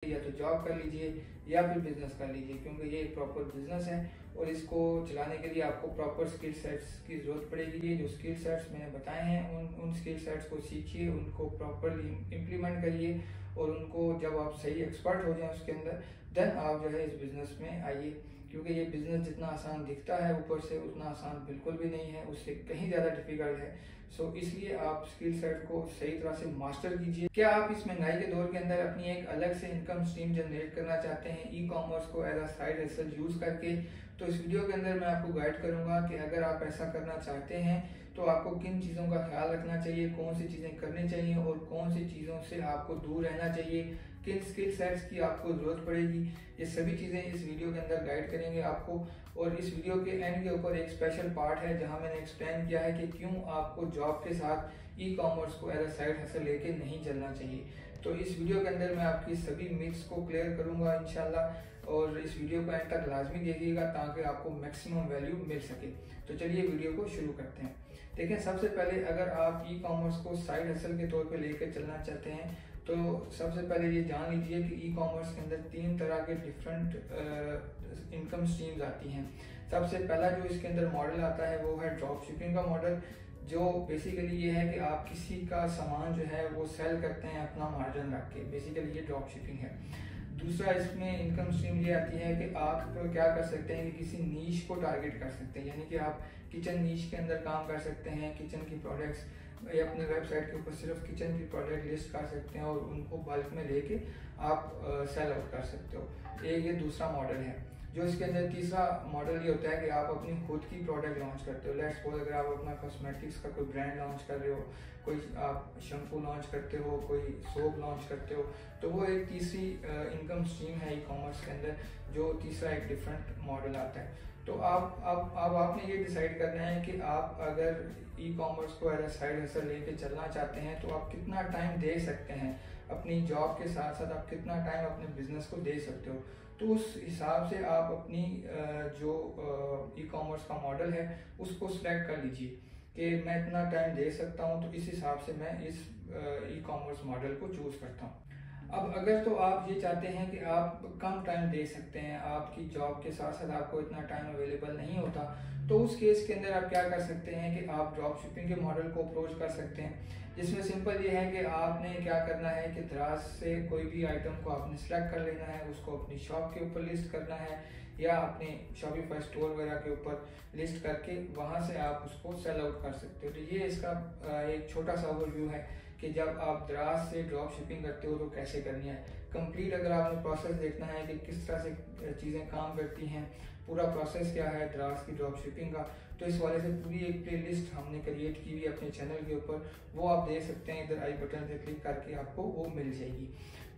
या तो जॉब कर लीजिए या फिर बिजनेस कर लीजिए, क्योंकि ये एक प्रॉपर बिजनेस है और इसको चलाने के लिए आपको प्रॉपर स्किल सेट्स की ज़रूरत पड़ेगी। ये जो स्किल सेट्स मैंने बताए हैं उन स्किल सेट्स को सीखिए, उनको प्रॉपरली इम्प्लीमेंट करिए और उनको जब आप सही एक्सपर्ट हो जाएं उसके अंदर, देन आप जो है इस बिज़नेस में आइए। क्योंकि ये बिज़नेस जितना आसान दिखता है ऊपर से, उतना आसान बिल्कुल भी नहीं है, उससे कहीं ज़्यादा डिफिकल्ट है। सो इसलिए आप स्किल सेट को सही तरह से मास्टर कीजिए। क्या आप इस महंगाई के दौर के अंदर अपनी एक अलग से इनकम स्ट्रीम जनरेट करना चाहते हैं ई कॉमर्स को as a side hustle use करके? तो इस वीडियो के अंदर मैं आपको गाइड करूंगा कि अगर आप ऐसा करना चाहते हैं तो आपको किन चीज़ों का ख्याल रखना चाहिए, कौन सी चीज़ें करनी चाहिए और कौन सी चीज़ों से आपको दूर रहना चाहिए, किन स्किल सेट्स की आपको ज़रूरत पड़ेगी। ये सभी चीज़ें इस वीडियो के अंदर गाइड करेंगे आपको। और इस वीडियो के एंड के ऊपर एक स्पेशल पार्ट है जहां मैंने एक्सप्लेन किया है कि क्यों आपको जॉब के साथ ई कॉमर्स को एज अ साइड हसल लेके नहीं चलना चाहिए। तो इस वीडियो के अंदर मैं आपकी सभी मिथ्स को क्लियर करूंगा इंशाल्लाह, और इस वीडियो को एंड तक लाजमी देखिएगा ताकि आपको मैक्सिमम वैल्यू मिल सके। तो चलिए वीडियो को शुरू करते हैं। देखें, सबसे पहले अगर आप ई कॉमर्स को साइड हसल के तौर पे लेकर चलना चाहते हैं तो सबसे पहले ये जान लीजिए कि ई कॉमर्स के अंदर 3 तरह के डिफरेंट इनकम स्ट्रीम्स आती हैं। सबसे पहला जो इसके अंदर मॉडल आता है वो है ड्रॉप शिपिंग का मॉडल, जो बेसिकली ये है कि आप किसी का सामान जो है वो सेल करते हैं अपना मार्जिन रख के, बेसिकली ये ड्रॉप शिपिंग है। दूसरा इसमें इनकम स्ट्रीम ये आती है कि आप क्या कर सकते हैं कि किसी नीश को टारगेट कर सकते हैं, यानी कि आप किचन नीश के अंदर काम कर सकते हैं, किचन की प्रोडक्ट्स या अपने वेबसाइट के ऊपर सिर्फ किचन की प्रोडक्ट लिस्ट कर सकते हैं और उनको बल्क में लेके आप सेल आउट कर सकते हो। ये दूसरा मॉडल है। जो इसके अंदर तीसरा मॉडल ये होता है कि आप अपनी खुद की प्रोडक्ट लॉन्च करते हो। लेट्स सपोज अगर आप अपना कॉस्मेटिक्स का कोई ब्रांड लॉन्च कर रहे हो, कोई आप शैम्पू लॉन्च करते हो, कोई सोप लॉन्च करते हो, तो वो एक तीसरी इनकम स्ट्रीम है ई कॉमर्स के अंदर, जो तीसरा एक डिफरेंट मॉडल आता है। तो अब आपने ये डिसाइड करना है कि आप अगर ई कॉमर्स को एज अ साइड हसल लेके चलना चाहते हैं तो आप कितना टाइम दे सकते हैं अपनी जॉब के साथ साथ, आप कितना टाइम अपने बिजनेस को दे सकते हो। तो उस हिसाब से आप अपनी जो ई कॉमर्स का मॉडल है उसको सिलेक्ट कर लीजिए कि मैं इतना टाइम दे सकता हूँ, तो इस हिसाब से मैं इस ई कॉमर्स मॉडल को चूज करता हूँ। अब अगर तो आप ये चाहते हैं कि आप कम टाइम दे सकते हैं, आपकी जॉब के साथ साथ आपको इतना टाइम अवेलेबल नहीं होता, तो उस केस के अंदर आप क्या कर सकते हैं कि आप ड्रॉप शिपिंग के मॉडल को अप्रोच कर सकते हैं, जिसमें सिंपल ये है कि आपने क्या करना है कि दराज से कोई भी आइटम को आपने सेलेक्ट कर लेना है, उसको अपनी शॉप के ऊपर लिस्ट करना है या अपने शॉपिफाई स्टोर वगैरह के ऊपर लिस्ट करके वहां से आप उसको सेल आउट कर सकते हो। तो ये इसका एक छोटा सा ओवरव्यू है कि जब आप दराज से ड्रॉप शिपिंग करते हो तो कैसे करनी है। कंप्लीट अगर आपने प्रोसेस देखना है कि किस तरह से चीज़ें काम करती हैं, पूरा प्रोसेस क्या है दराज की ड्रॉप शिपिंग का, तो इस वाले से पूरी एक प्लेलिस्ट हमने क्रिएट की हुई है अपने चैनल के ऊपर, वो आप देख सकते हैं। इधर आई बटन पे क्लिक करके आपको वो मिल जाएगी।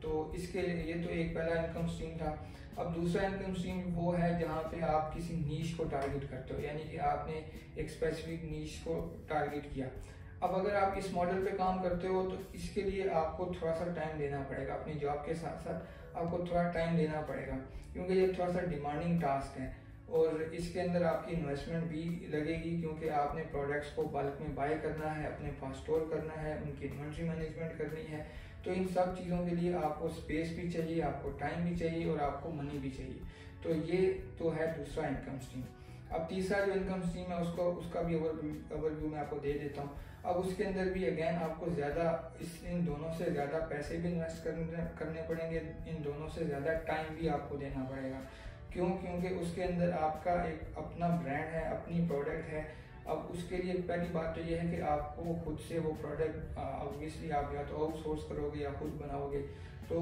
तो इसके लिए ये तो एक पहला इनकम स्ट्रीम था। अब दूसरा इनकम स्ट्रीम वो है जहाँ पे आप किसी नीश को टारगेट करते हो, यानी कि आपने एक स्पेसिफिक नीश को टारगेट किया। अब अगर आप इस मॉडल पे काम करते हो तो इसके लिए आपको थोड़ा सा टाइम देना पड़ेगा, अपनी जॉब के साथ साथ आपको थोड़ा टाइम देना पड़ेगा, क्योंकि ये थोड़ा सा डिमांडिंग टास्क है और इसके अंदर आपकी इन्वेस्टमेंट भी लगेगी, क्योंकि आपने प्रोडक्ट्स को बल्क में बाय करना है, अपने पास स्टोर करना है, उनकी इन्वेंट्री मैनेजमेंट करनी है। तो इन सब चीज़ों के लिए आपको स्पेस भी चाहिए, आपको टाइम भी चाहिए और आपको मनी भी चाहिए। तो ये तो है दूसरा इनकम स्ट्रीम। अब तीसरा जो इनकम स्ट्रीम है उसका भी ओवरव्यू मैं आपको दे देता हूँ। अब उसके अंदर भी अगेन आपको ज़्यादा इन दोनों से ज़्यादा पैसे भी इन्वेस्ट करने पड़ेंगे, इन दोनों से ज़्यादा टाइम भी आपको देना पड़ेगा। क्यों? क्योंकि उसके अंदर आपका एक अपना ब्रांड है, अपनी प्रोडक्ट है। अब उसके लिए पहली बात तो ये है कि आपको खुद से वो प्रोडक्ट ऑब्वियसली आप या तो आउटसोर्स करोगे या खुद बनाओगे, तो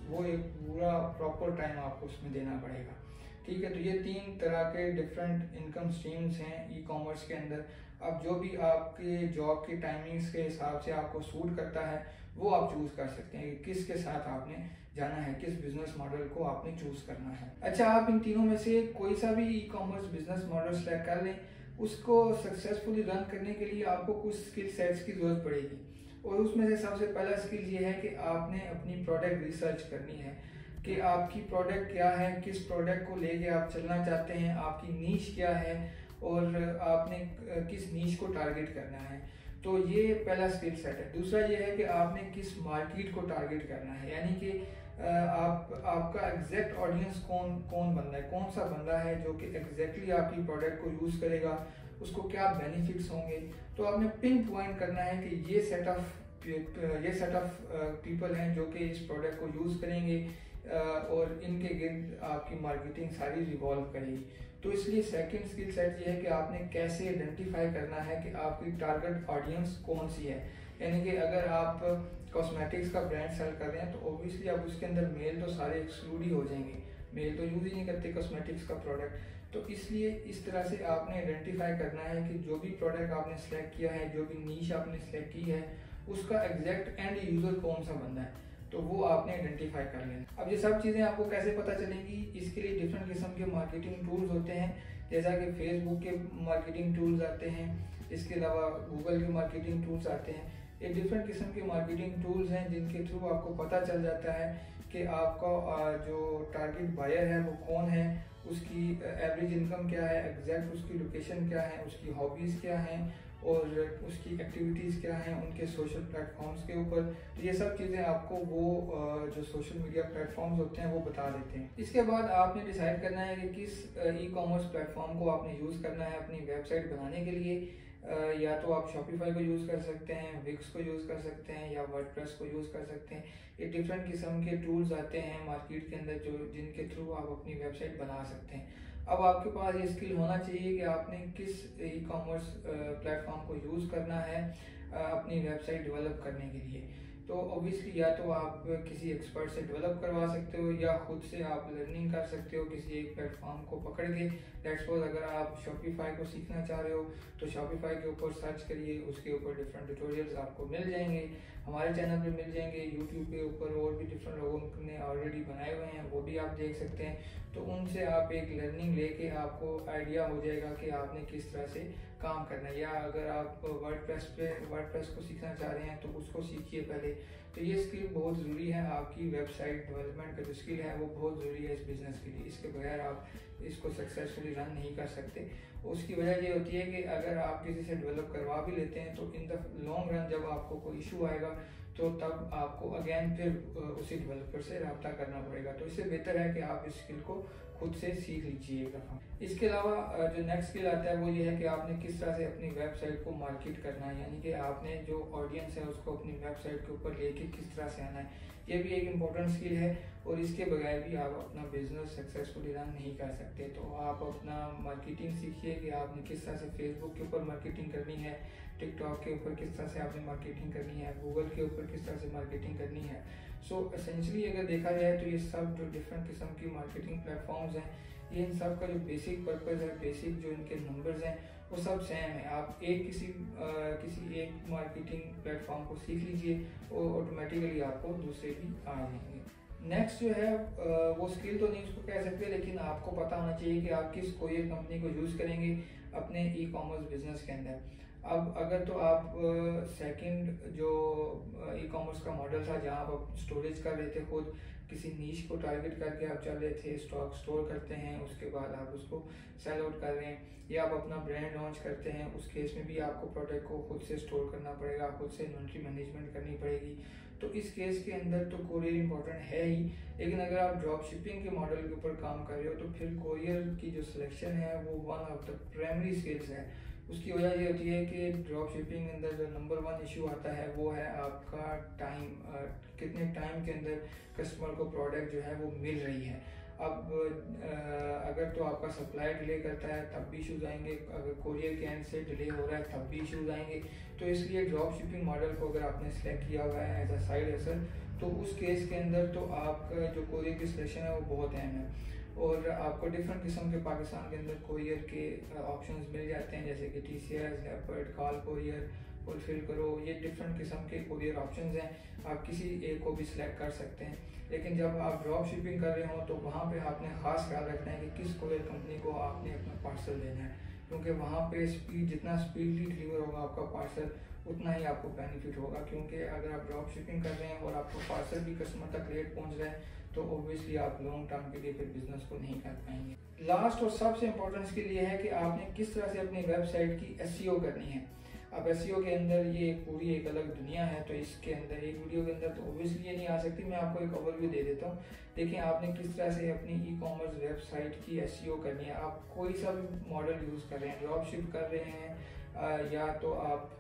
वो एक पूरा प्रॉपर टाइम आपको उसमें देना पड़ेगा। ठीक है, तो ये 3 तरह के डिफरेंट इनकम स्ट्रीम्स हैं ई कॉमर्स के अंदर। अब जो भी आपके जॉब की टाइमिंग्स के हिसाब से आपको सूट करता है वो आप चूज कर सकते हैं कि किसके साथ आपने जाना है, किस बिजनेस मॉडल को आपने चूज करना है। अच्छा, आप इन तीनों में से कोई सा भी e commerce business model select कर लें, उसको सक्सेसफुली रन करने के लिए आपको कुछ स्किल सेट्स की जरूरत पड़ेगी। और उसमें से सबसे पहला स्किल ये है कि आपने अपनी प्रोडक्ट रिसर्च करनी है कि आपकी प्रोडक्ट क्या है, किस प्रोडक्ट को लेके आप चलना चाहते हैं, आपकी नीश क्या है और आपने किस नीश को टारगेट करना है। तो ये पहला स्किल सेट है। दूसरा ये है कि आपने किस मार्केट को टारगेट करना है, यानी कि आपका एग्जैक्ट ऑडियंस कौन बंदा है, कौन सा बंदा है जो कि एग्जैक्टली आपकी प्रोडक्ट को यूज़ करेगा, उसको क्या बेनिफिट्स होंगे। तो आपने पिन पॉइंट करना है कि ये सेट ऑफ पीपल हैं जो कि इस प्रोडक्ट को यूज़ करेंगे और इनके गिर्द आपकी मार्केटिंग सारी रिवॉल्व करेगी। तो इसलिए सेकंड स्किल सेट ये है कि आपने कैसे आइडेंटिफाई करना है कि आपकी टारगेट ऑडियंस कौन सी है। यानी कि अगर आप कॉस्मेटिक्स का ब्रांड सेल कर रहे हैं तो ऑब्वियसली आप उसके अंदर मेल तो सारे एक्सक्लूड ही हो जाएंगे, मेल तो यूज़ ही नहीं करते कॉस्मेटिक्स का प्रोडक्ट। तो इसलिए इस तरह से आपने आइडेंटिफाई करना है कि जो भी प्रोडक्ट आपने सेलेक्ट किया है, जो भी नीश आपने सेलेक्ट की है, उसका एग्जैक्ट एंड यूज़र कौन सा बंदा है, तो वो आपने आइडेंटिफाई कर लेना। अब ये सब चीज़ें आपको कैसे पता चलेंगी, इसके लिए डिफरेंट किस्म के मार्केटिंग टूल्स होते हैं, जैसा कि फेसबुक के मार्केटिंग टूल्स आते हैं, इसके अलावा गूगल के मार्केटिंग टूल्स आते हैं। ये डिफरेंट किस्म के मार्केटिंग टूल्स हैं जिनके थ्रू आपको पता चल जाता है कि आपका जो टारगेट बायर है वो कौन है, उसकी एवरेज इनकम क्या है, एग्जैक्ट उसकी लोकेशन क्या है, उसकी हॉबीज़ क्या हैं और उसकी एक्टिविटीज़ क्या हैं उनके सोशल प्लेटफॉर्म्स के ऊपर। तो ये सब चीज़ें आपको वो जो सोशल मीडिया प्लेटफॉर्म्स होते हैं वो बता देते हैं। इसके बाद आपने डिसाइड करना है कि किस ई कॉमर्स प्लेटफॉर्म को आपने यूज़ करना है अपनी वेबसाइट बनाने के लिए। या तो आप शॉपिफाई को यूज़ कर सकते हैं, विक्स को यूज़ कर सकते हैं या वर्डप्रेस को यूज़ कर सकते हैं। ये डिफरेंट किस्म के टूल्स आते हैं मार्केट के अंदर जो जिनके थ्रू आप अपनी वेबसाइट बना सकते हैं। अब आपके पास ये स्किल होना चाहिए कि आपने किस ई कॉमर्स प्लेटफॉर्म को यूज़ करना है अपनी वेबसाइट डेवलप करने के लिए। तो ऑब्वियसली या तो आप किसी एक्सपर्ट से डेवलप करवा सकते हो या खुद से आप लर्निंग कर सकते हो किसी एक प्लेटफॉर्म को पकड़ के। लेट्स सपोज अगर आप शॉपिफाई को सीखना चाह रहे हो तो शॉपिफाई के ऊपर सर्च करिए, उसके ऊपर डिफरेंट ट्यूटोरियल्स आपको मिल जाएंगे, हमारे चैनल पे मिल जाएंगे, यूट्यूब के ऊपर और भी डिफरेंट लोगों ने ऑलरेडी बनाए हुए हैं, वो भी आप देख सकते हैं। तो उनसे आप एक लर्निंग लेके आपको आइडिया हो जाएगा कि आपने किस तरह से काम करना है। या अगर आप वर्डप्रेस को सीखना चाह रहे हैं तो उसको सीखिए पहले। तो ये स्किल बहुत ज़रूरी है, आपकी वेबसाइट डेवलपमेंट का जो स्किल है वो बहुत ज़रूरी है इस बिज़नेस के लिए। इसके बगैर आप इसको सक्सेसफुली रन नहीं कर सकते। उसकी वजह ये होती है कि अगर आप किसी से डेवलप करवा भी लेते हैं तो इन द लॉन्ग रन जब आपको कोई इशू आएगा तो तब आपको अगेन फिर उसी डेवलपर से रब्ता करना पड़ेगा। तो इससे बेहतर है कि आप इस स्किल को खुद से सीख लीजिएगा। इसके अलावा जो नेक्स्ट स्किल आता है वो ये है कि आपने किस तरह से अपनी वेबसाइट को मार्केट करना है, यानी कि आपने जो ऑडियंस है उसको अपनी वेबसाइट के ऊपर लेके किस तरह से आना है। ये भी एक इम्पोर्टेंट स्किल है और इसके बगैर भी आप अपना बिजनेस सक्सेसफुली रन नहीं कर सकते। तो आप अपना मार्केटिंग सीखिए कि आपने किस तरह से फेसबुक के ऊपर मार्केटिंग करनी है, टिकटॉक के ऊपर किस तरह से आपने मार्केटिंग करनी है, गूगल के ऊपर किस तरह से मार्केटिंग करनी है। सो एसेंशियली अगर देखा जाए तो ये सब जो डिफरेंट किस्म की मार्केटिंग प्लेटफॉर्म्स हैं, ये इन सब का जो बेसिक पर्पज़ है, बेसिक जो इनके नंबर्स हैं वो सब सेम है। आप किसी एक मार्केटिंग प्लेटफॉर्म को सीख लीजिए और ऑटोमेटिकली आपको दूसरे भी आ जाएंगे। नेक्स्ट जो है वो स्किल तो नहीं उसको कह सकते, लेकिन आपको पता होना चाहिए कि आप किस कोरियर कंपनी को यूज़ करेंगे अपने ई कॉमर्स बिजनेस के अंदर। अब अगर तो आप सेकंड जो ई कॉमर्स का मॉडल था जहां आप स्टोरेज कर रहे थे, खुद किसी नीश को टारगेट करके आप चल रहे थे, स्टॉक स्टोर करते हैं, उसके बाद आप उसको सेल आउट कर रहे हैं, या आप अपना ब्रांड लॉन्च करते हैं, उस केस में भी आपको प्रोडक्ट को खुद से स्टोर करना पड़ेगा, खुद से इन्वेंट्री मैनेजमेंट करनी पड़ेगी। तो इस केस के अंदर तो कोरियर इंपॉर्टेंट है ही, लेकिन अगर आप ड्रॉप शिपिंग के मॉडल के ऊपर काम कर रहे हो तो फिर कोरियर की जो सिलेक्शन है वो one of the primary skills है। उसकी वजह ये होती है कि ड्रॉप शिपिंग के अंदर जो नंबर वन इशू आता है वो है आपका टाइम, कितने टाइम के अंदर कस्टमर को प्रोडक्ट जो है वो मिल रही है। अब अगर तो आपका सप्लाई डिले करता है तब भी इशूज़ आएंगे, अगर कोरियर के एंड से डिले हो रहा है तब भी इशूज़ आएंगे। तो इसलिए ड्रॉप शिपिंग मॉडल को अगर आपने सेलेक्ट किया हुआ है एज अ साइड हसल तो उस केस के अंदर तो आपका जो कोरियर की सिलेक्शन है वो बहुत अहम है। और आपको डिफरेंट किस्म के पाकिस्तान के अंदर कोरियर के ऑप्शंस मिल जाते हैं, जैसे कि TCS, leopard, call courier, fulfil करो, ये डिफरेंट किस्म के कोरियर ऑप्शंस हैं। आप किसी एक को भी सिलेक्ट कर सकते हैं। लेकिन जब आप ड्रॉप शिपिंग कर रहे हो तो वहाँ पे आपने ख़ास ख्याल रखना है कि किस कोरियर कंपनी को आपने अपना पार्सल देना है, क्योंकि वहाँ पे स्पीड, जितना स्पीडली डिलीवर होगा आपका पार्सल उतना ही आपको बेनिफिट होगा। क्योंकि अगर आप ड्रॉप शिपिंग कर रहे हैं और आपका पार्सल भी कस्टमर तक लेट पहुँच रहा है तो ऑब्वियसली आप लॉन्ग टर्म के लिए फिर बिजनेस को नहीं कर पाएंगे। लास्ट और सबसे इम्पोर्टेंट स्किल ये है कि आपने किस तरह से अपनी वेबसाइट की SEO करनी है। अब एसईओ के अंदर ये पूरी एक अलग दुनिया है, तो इसके अंदर एक वीडियो के अंदर तो ऑब्वियसली ये नहीं आ सकती। मैं आपको एक ओवरव्यू दे देता हूँ। देखिए आपने किस तरह से अपनी ई कॉमर्स वेबसाइट की एसईओ करनी है। आप कोई सा भी मॉडल यूज़ कर रहे हैं, ड्रॉप शिप कर रहे हैं या तो आप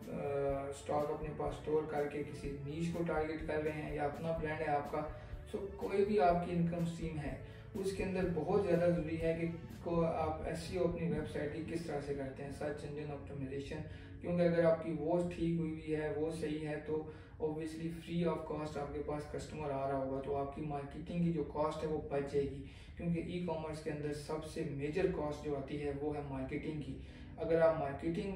स्टॉक अपने पास स्टोर करके किसी नीश को टारगेट कर रहे हैं या अपना ब्रांड है आपका, सो कोई भी आपकी इनकम स्ट्रीम है उसके अंदर बहुत ज़्यादा ज़रूरी है कि को आप एसईओ अपनी वेबसाइट की किस तरह से करते हैं, सर्च इंजन ऑप्टिमाइजेशन। क्योंकि अगर आपकी वो ठीक हुई हुई है, वो सही है, तो ऑब्वियसली फ्री ऑफ कॉस्ट आपके पास कस्टमर आ रहा होगा, तो आपकी मार्केटिंग की जो कॉस्ट है वो बच जाएगी। क्योंकि ई कॉमर्स के अंदर सबसे मेजर कॉस्ट जो आती है वो है मार्केटिंग की। अगर आप मार्केटिंग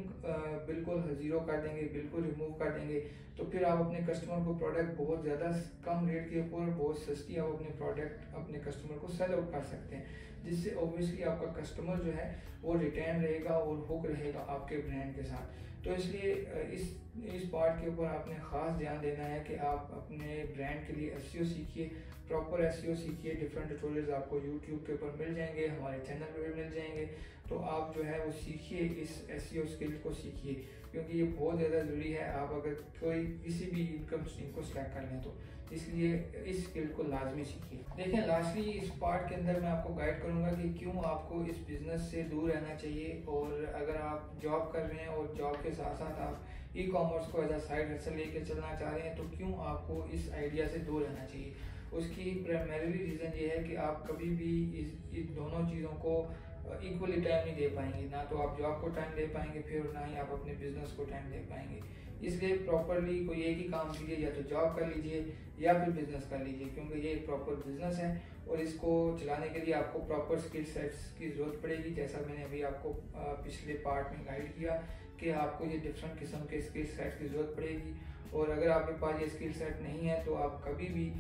बिल्कुल ज़ीरो कर देंगे, बिल्कुल रिमूव कर देंगे, तो फिर आप अपने कस्टमर को प्रोडक्ट बहुत ज़्यादा कम रेट के ऊपर बहुत सस्ती आप अपने प्रोडक्ट अपने कस्टमर को सेल आउट कर सकते हैं, जिससे ऑब्वियसली आपका कस्टमर जो है वो रिटर्न रहेगा और हुक रहेगा आपके ब्रांड के साथ। तो इसलिए इस पार्ट के ऊपर आपने ख़ास ध्यान देना है कि आप अपने ब्रांड के लिए एसईओ सीखिए, प्रॉपर एसईओ सीखिए। डिफरेंट ट्यूटोरियल्स आपको यूट्यूब के ऊपर मिल जाएंगे, हमारे चैनल पर भी मिल जाएंगे। तो आप जो है वो सीखिए, इस एसईओ स्किल को सीखिए, क्योंकि ये बहुत ज़्यादा ज़रूरी है। आप अगर कोई किसी भी इनकम स्ट्रीम को स्टैक कर लें तो इसलिए इस स्किल को लाजमी सीखिए। देखें लास्टली इस पार्ट के अंदर मैं आपको गाइड करूंगा कि क्यों आपको इस बिज़नेस से दूर रहना चाहिए। और अगर आप जॉब कर रहे हैं और जॉब के साथ साथ आप ई कॉमर्स को एज अ साइड हसल लेके चलना चाह रहे हैं, तो क्यों आपको इस आइडिया से दूर रहना चाहिए। उसकी प्राइमरी रीज़न ये है कि आप कभी भी इस दोनों चीज़ों को इक्वली टाइम नहीं दे पाएंगे। ना तो आप जॉब को टाइम दे पाएंगे, फिर ना ही आप अपने बिजनेस को टाइम दे पाएंगे। इसलिए प्रॉपरली कोई एक ही काम कीजिए, या तो जॉब कर लीजिए या फिर बिजनेस कर लीजिए, क्योंकि ये एक प्रॉपर बिजनेस है और इसको चलाने के लिए आपको प्रॉपर स्किल सेट्स की ज़रूरत पड़ेगी। जैसा मैंने अभी आपको पिछले पार्ट में गाइड किया कि आपको ये डिफरेंट किस्म के स्किल सेट्स की ज़रूरत पड़ेगी। और अगर आपके पास ये स्किल सेट नहीं है तो आप कभी भी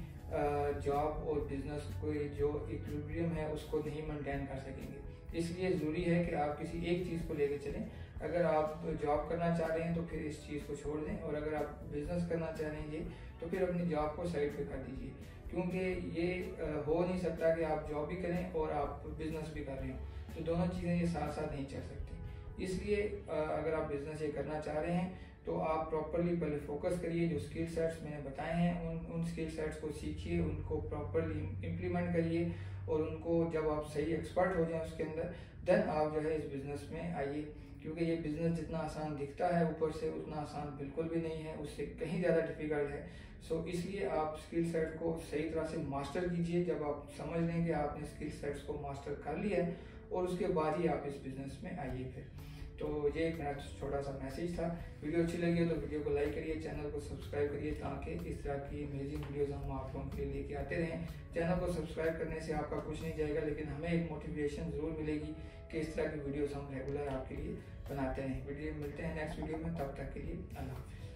जॉब और बिजनेस को जो इक्विलिब्रियम है उसको नहीं मेंटेन कर सकेंगे। इसलिए ज़रूरी है कि आप किसी एक चीज़ को लेकर चलें। अगर आप जॉब करना चाह रहे हैं तो फिर इस चीज़ को छोड़ दें, और अगर आप बिज़नेस करना चाह रहे हैं तो फिर अपनी जॉब को साइड पे कर दीजिए। क्योंकि ये हो नहीं सकता कि आप जॉब भी करें और आप बिज़नेस भी कर रहे हो, तो दोनों चीज़ें ये साथ साथ नहीं चल सकती। इसलिए अगर आप बिज़नेस ये करना चाह रहे हैं तो आप प्रॉपरली पहले फोकस करिए। जो स्किल सेट्स मैंने बताए हैं उन स्किल सेट्स को सीखिए, उनको प्रॉपरली इम्प्लीमेंट करिए, और उनको जब आप सही एक्सपर्ट हो जाएं उसके अंदर, देन आप जो है इस बिज़नेस में आइए। क्योंकि ये बिज़नेस जितना आसान दिखता है ऊपर से, उतना आसान बिल्कुल भी नहीं है, उससे कहीं ज़्यादा डिफ़िकल्ट है। सो इसलिए आप स्किल सेट को सही तरह से मास्टर कीजिए। जब आप समझ लें कि आपने स्किल सेट्स को मास्टर कर लिया है, और उसके बाद ही आप इस बिज़नेस में आइए फिर। तो ये एक मेरा छोटा सा मैसेज था। वीडियो अच्छी लगी हो तो वीडियो को लाइक करिए, चैनल को सब्सक्राइब करिए, ताकि इस तरह की अमेजिंग वीडियोस हम आप लोगों के लिए लेके आते रहें। चैनल को सब्सक्राइब करने से आपका कुछ नहीं जाएगा, लेकिन हमें एक मोटिवेशन ज़रूर मिलेगी कि इस तरह की वीडियोस हम रेगुलर आपके लिए बनाते रहें। वीडियो मिलते हैं नेक्स्ट वीडियो में, तब तक के लिए अल्लाह हाफ़िज़।